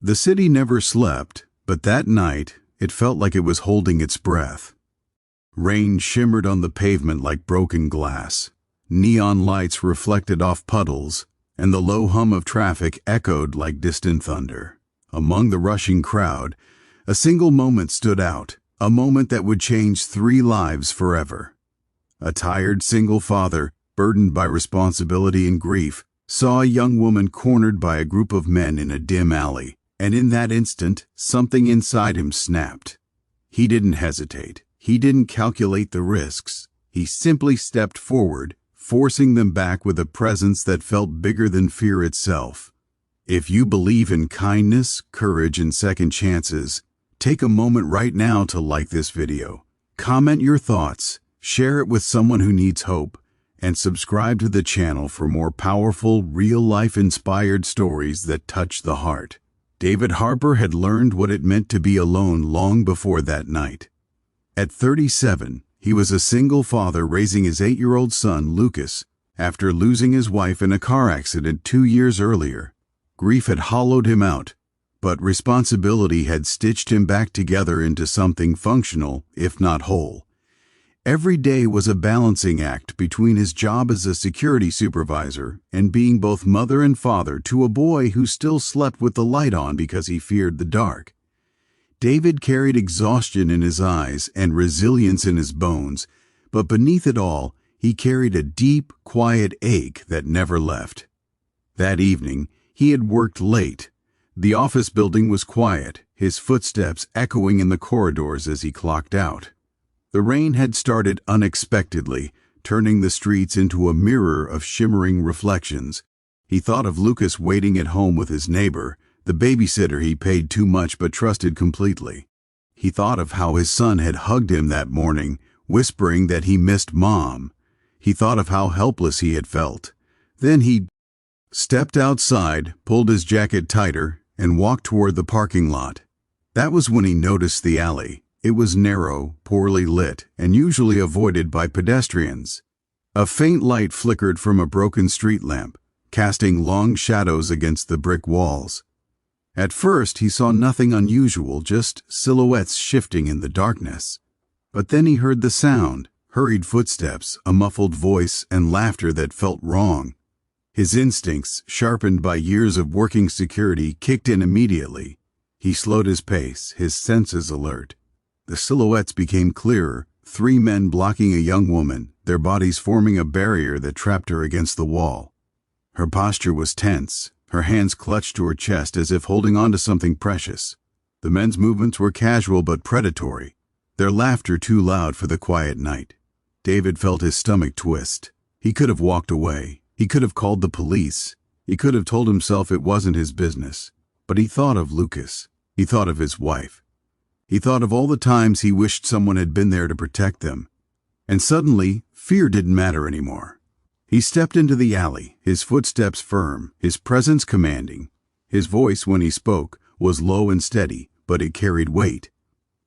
The city never slept, but that night it felt like it was holding its breath. Rain shimmered on the pavement like broken glass. Neon lights reflected off puddles, and the low hum of traffic echoed like distant thunder. Among the rushing crowd, a single moment stood out, a moment that would change 3 lives forever. A tired single father, burdened by responsibility and grief, saw a young woman cornered by a group of men in a dim alley, and in that instant, something inside him snapped. He didn't hesitate. He didn't calculate the risks. He simply stepped forward, forcing them back with a presence that felt bigger than fear itself. If you believe in kindness, courage, and second chances, take a moment right now to like this video. Comment your thoughts, share it with someone who needs hope, and subscribe to the channel for more powerful, real-life inspired stories that touch the heart. David Harper had learned what it meant to be alone long before that night. At 37, he was a single father raising his 8-year-old son, Lucas, after losing his wife in a car accident 2 years earlier. Grief had hollowed him out, but responsibility had stitched him back together into something functional, if not whole. Every day was a balancing act between his job as a security supervisor and being both mother and father to a boy who still slept with the light on because he feared the dark. David carried exhaustion in his eyes and resilience in his bones, but beneath it all, he carried a deep, quiet ache that never left. That evening, he had worked late. The office building was quiet, his footsteps echoing in the corridors as he clocked out. The rain had started unexpectedly, turning the streets into a mirror of shimmering reflections. He thought of Lucas waiting at home with his neighbor, the babysitter he paid too much but trusted completely. He thought of how his son had hugged him that morning, whispering that he missed Mom. He thought of how helpless he had felt. Then he stepped outside, pulled his jacket tighter, and walked toward the parking lot. That was when he noticed the alley. It was narrow, poorly lit, and usually avoided by pedestrians. A faint light flickered from a broken street lamp, casting long shadows against the brick walls. At first, he saw nothing unusual, just silhouettes shifting in the darkness. But then he heard the sound, hurried footsteps, a muffled voice, and laughter that felt wrong. His instincts, sharpened by years of working security, kicked in immediately. He slowed his pace, his senses alert. The silhouettes became clearer, 3 men blocking a young woman, their bodies forming a barrier that trapped her against the wall. Her posture was tense, her hands clutched to her chest as if holding on to something precious. The men's movements were casual but predatory, their laughter too loud for the quiet night. David felt his stomach twist. He could have walked away. He could have called the police. He could have told himself it wasn't his business. But he thought of Lucas. He thought of his wife. He thought of all the times he wished someone had been there to protect them. And suddenly, fear didn't matter anymore. He stepped into the alley, his footsteps firm, his presence commanding. His voice, when he spoke, was low and steady, but it carried weight.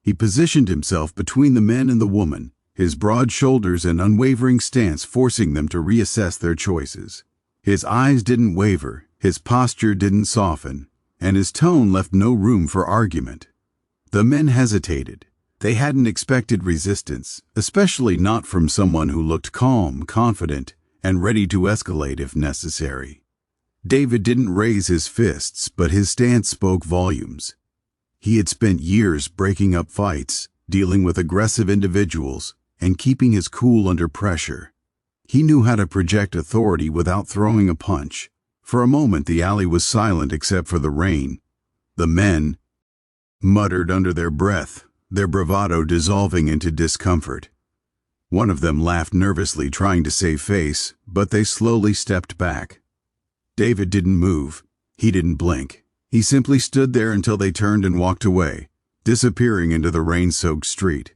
He positioned himself between the men and the woman, his broad shoulders and unwavering stance forcing them to reassess their choices. His eyes didn't waver, his posture didn't soften, and his tone left no room for argument. The men hesitated. They hadn't expected resistance, especially not from someone who looked calm, confident, and ready to escalate if necessary. David didn't raise his fists, but his stance spoke volumes. He had spent years breaking up fights, dealing with aggressive individuals, and keeping his cool under pressure. He knew how to project authority without throwing a punch. For a moment, the alley was silent except for the rain. The men muttered under their breath, their bravado dissolving into discomfort. One of them laughed nervously, trying to save face, but they slowly stepped back. David didn't move. He didn't blink. He simply stood there until they turned and walked away, disappearing into the rain-soaked street.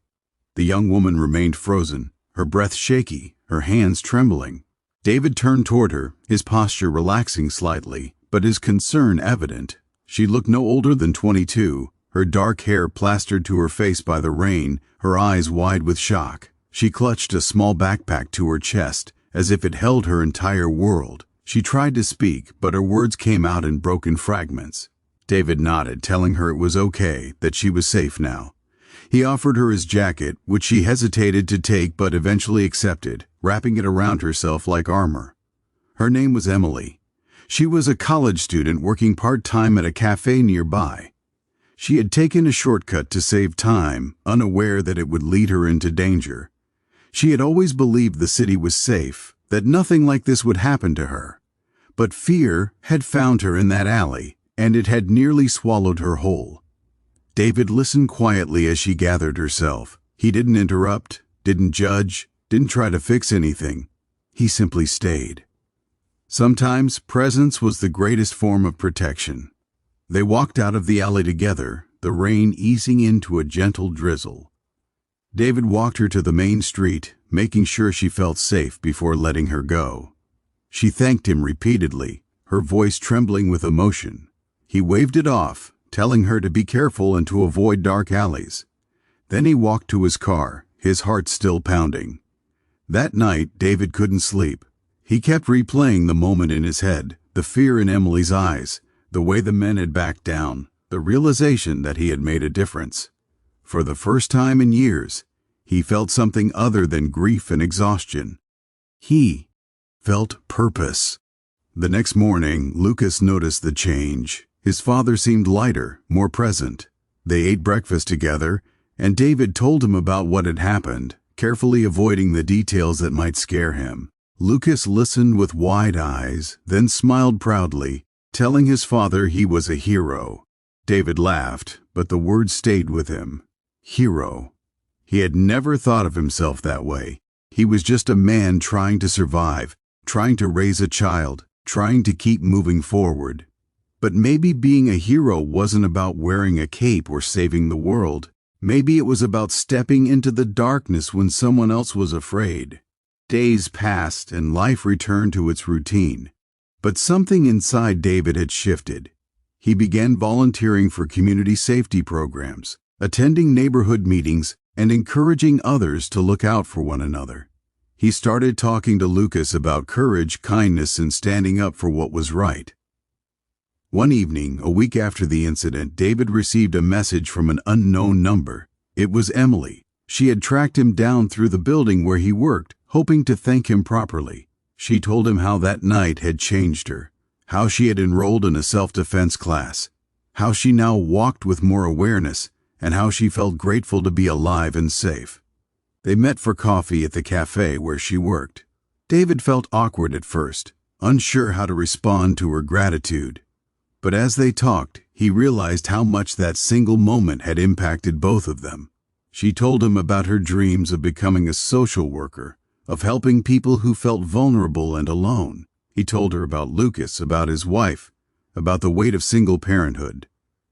The young woman remained frozen, her breath shaky, her hands trembling. David turned toward her, his posture relaxing slightly, but his concern evident. She looked no older than 22, her dark hair plastered to her face by the rain, her eyes wide with shock. She clutched a small backpack to her chest, as if it held her entire world. She tried to speak, but her words came out in broken fragments. David nodded, telling her it was okay, that she was safe now. He offered her his jacket, which she hesitated to take but eventually accepted, wrapping it around herself like armor. Her name was Emily. She was a college student working part-time at a cafe nearby. She had taken a shortcut to save time, unaware that it would lead her into danger. She had always believed the city was safe, that nothing like this would happen to her. But fear had found her in that alley, and it had nearly swallowed her whole. David listened quietly as she gathered herself. He didn't interrupt, didn't judge, didn't try to fix anything. He simply stayed. Sometimes presence was the greatest form of protection. They walked out of the alley together, the rain easing into a gentle drizzle. David walked her to the main street, making sure she felt safe before letting her go. She thanked him repeatedly, her voice trembling with emotion. He waved it off, telling her to be careful and to avoid dark alleys. Then he walked to his car, his heart still pounding. That night, David couldn't sleep. He kept replaying the moment in his head, the fear in Emily's eyes, the way the men had backed down, the realization that he had made a difference. For the first time in years, he felt something other than grief and exhaustion. He felt purpose. The next morning, Lucas noticed the change. His father seemed lighter, more present. They ate breakfast together, and David told him about what had happened, carefully avoiding the details that might scare him. Lucas listened with wide eyes, then smiled proudly, telling his father he was a hero. David laughed, but the word stayed with him. Hero. He had never thought of himself that way. He was just a man trying to survive, trying to raise a child, trying to keep moving forward. But maybe being a hero wasn't about wearing a cape or saving the world. Maybe it was about stepping into the darkness when someone else was afraid. Days passed and life returned to its routine. But something inside David had shifted. He began volunteering for community safety programs, attending neighborhood meetings, and encouraging others to look out for one another. He started talking to Lucas about courage, kindness, and standing up for what was right. One evening, a week after the incident, David received a message from an unknown number. It was Emily. She had tracked him down through the building where he worked, hoping to thank him properly. She told him how that night had changed her, how she had enrolled in a self-defense class, how she now walked with more awareness, and how she felt grateful to be alive and safe. They met for coffee at the cafe where she worked. David felt awkward at first, unsure how to respond to her gratitude. But as they talked, he realized how much that single moment had impacted both of them. She told him about her dreams of becoming a social worker, of helping people who felt vulnerable and alone. He told her about Lucas, about his wife, about the weight of single parenthood.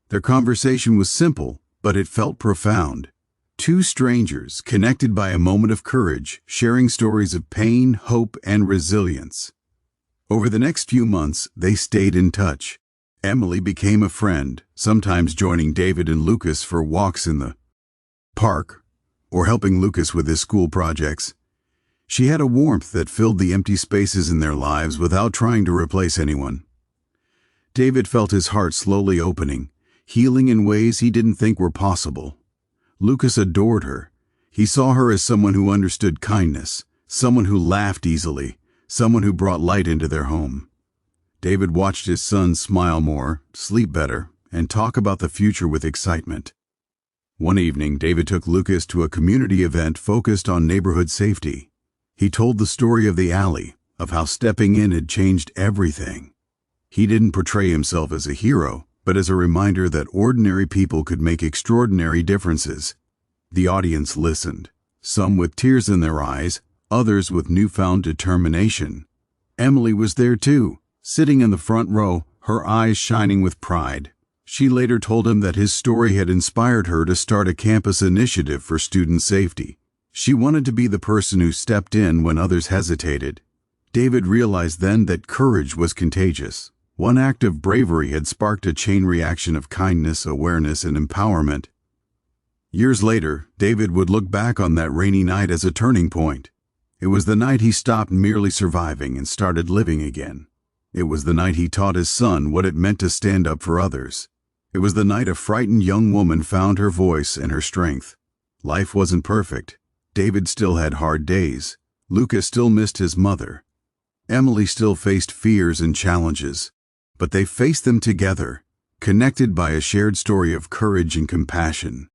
Their conversation was simple, but it felt profound. Two strangers connected by a moment of courage, sharing stories of pain, hope, and resilience. Over the next few months, they stayed in touch. Emily became a friend, sometimes joining David and Lucas for walks in the park or helping Lucas with his school projects. She had a warmth that filled the empty spaces in their lives without trying to replace anyone. David felt his heart slowly opening, healing in ways he didn't think were possible. Lucas adored her. He saw her as someone who understood kindness, someone who laughed easily, someone who brought light into their home. David watched his son smile more, sleep better, and talk about the future with excitement. One evening, David took Lucas to a community event focused on neighborhood safety. He told the story of the alley, of how stepping in had changed everything. He didn't portray himself as a hero, but as a reminder that ordinary people could make extraordinary differences. The audience listened, some with tears in their eyes, others with newfound determination. Emily was there too, sitting in the front row, her eyes shining with pride. She later told him that his story had inspired her to start a campus initiative for student safety. She wanted to be the person who stepped in when others hesitated. David realized then that courage was contagious. One act of bravery had sparked a chain reaction of kindness, awareness, and empowerment. Years later, David would look back on that rainy night as a turning point. It was the night he stopped merely surviving and started living again. It was the night he taught his son what it meant to stand up for others. It was the night a frightened young woman found her voice and her strength. Life wasn't perfect. David still had hard days. Lucas still missed his mother. Emily still faced fears and challenges. But they faced them together, connected by a shared story of courage and compassion.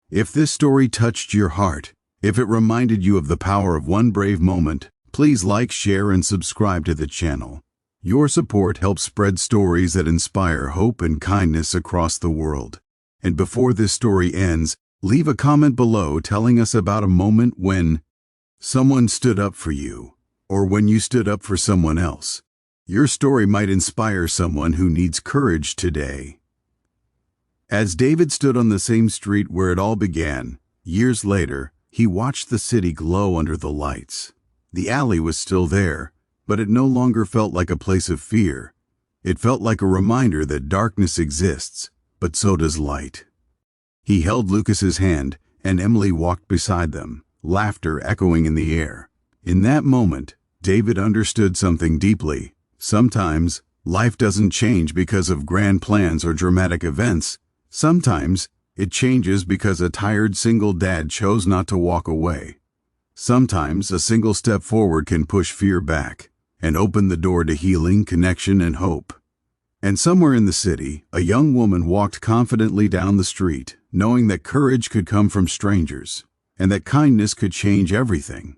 If this story touched your heart, if it reminded you of the power of one brave moment, please like, share, and subscribe to the channel. Your support helps spread stories that inspire hope and kindness across the world. And before this story ends, leave a comment below telling us about a moment when someone stood up for you, or when you stood up for someone else. Your story might inspire someone who needs courage today. As David stood on the same street where it all began, years later, he watched the city glow under the lights. The alley was still there, but it no longer felt like a place of fear. It felt like a reminder that darkness exists, but so does light. He held Lucas's hand, and Emily walked beside them, laughter echoing in the air. In that moment, David understood something deeply. Sometimes, life doesn't change because of grand plans or dramatic events. Sometimes, it changes because a tired single dad chose not to walk away. Sometimes, a single step forward can push fear back and open the door to healing, connection, and hope. And somewhere in the city, a young woman walked confidently down the street, knowing that courage could come from strangers, and that kindness could change everything.